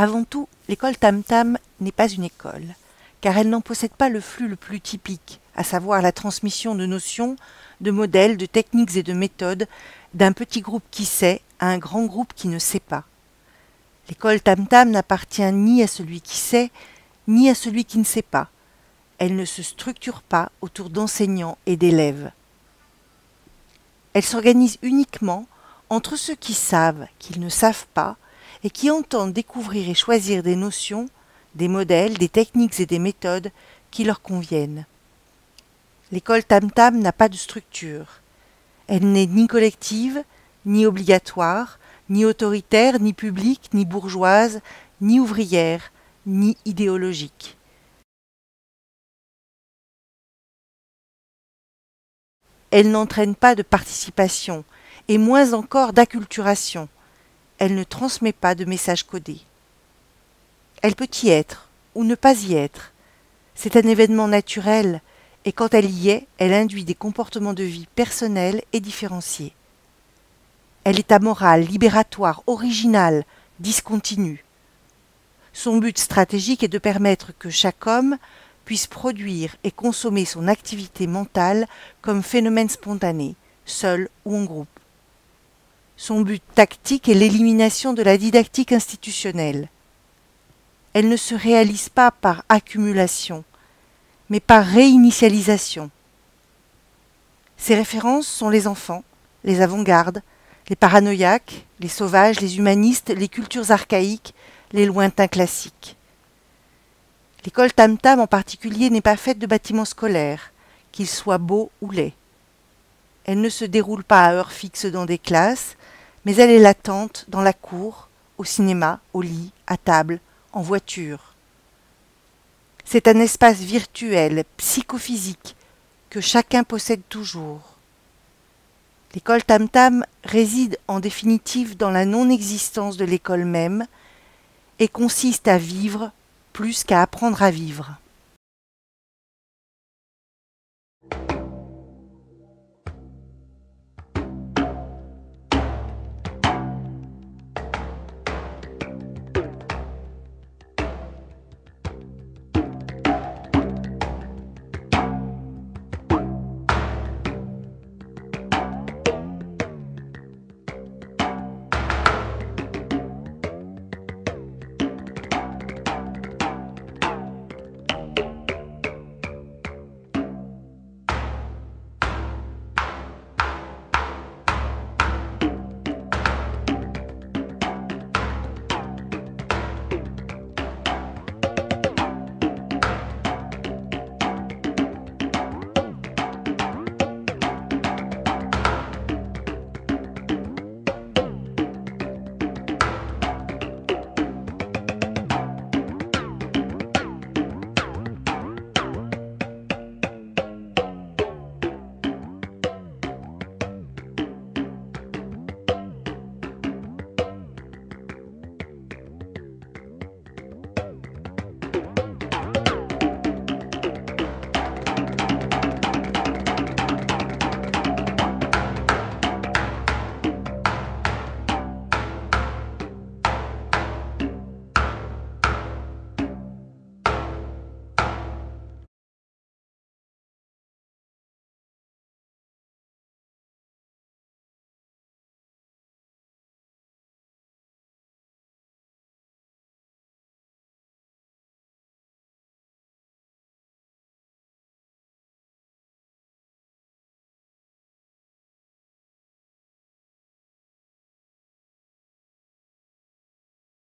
Avant tout, l'école Tam-Tam n'est pas une école, car elle n'en possède pas le flux le plus typique, à savoir la transmission de notions, de modèles, de techniques et de méthodes d'un petit groupe qui sait à un grand groupe qui ne sait pas. L'école Tam-Tam n'appartient ni à celui qui sait, ni à celui qui ne sait pas. Elle ne se structure pas autour d'enseignants et d'élèves. Elle s'organise uniquement entre ceux qui savent qu'ils ne savent pas et qui entendent découvrir et choisir des notions, des modèles, des techniques et des méthodes qui leur conviennent. L'école Tam-Tam n'a pas de structure. Elle n'est ni collective, ni obligatoire, ni autoritaire, ni publique, ni bourgeoise, ni ouvrière, ni idéologique. Elle n'entraîne pas de participation, et moins encore d'acculturation. Elle ne transmet pas de messages codés. Elle peut y être, ou ne pas y être. C'est un événement naturel, et quand elle y est, elle induit des comportements de vie personnels et différenciés. Elle est amorale, libératoire, originale, discontinue. Son but stratégique est de permettre que chaque homme puisse produire et consommer son activité mentale comme phénomène spontané, seul ou en groupe. Son but tactique est l'élimination de la didactique institutionnelle. Elle ne se réalise pas par accumulation, mais par réinitialisation. Ses références sont les enfants, les avant-gardes, les paranoïaques, les sauvages, les humanistes, les cultures archaïques, les lointains classiques. L'école Tam-Tam en particulier n'est pas faite de bâtiments scolaires, qu'ils soient beaux ou laids. Elle ne se déroule pas à heure fixe dans des classes, mais elle est latente dans la cour, au cinéma, au lit, à table, en voiture. C'est un espace virtuel, psychophysique, que chacun possède toujours. L'école Tam-Tam réside en définitive dans la non-existence de l'école même et consiste à vivre plus qu'à apprendre à vivre.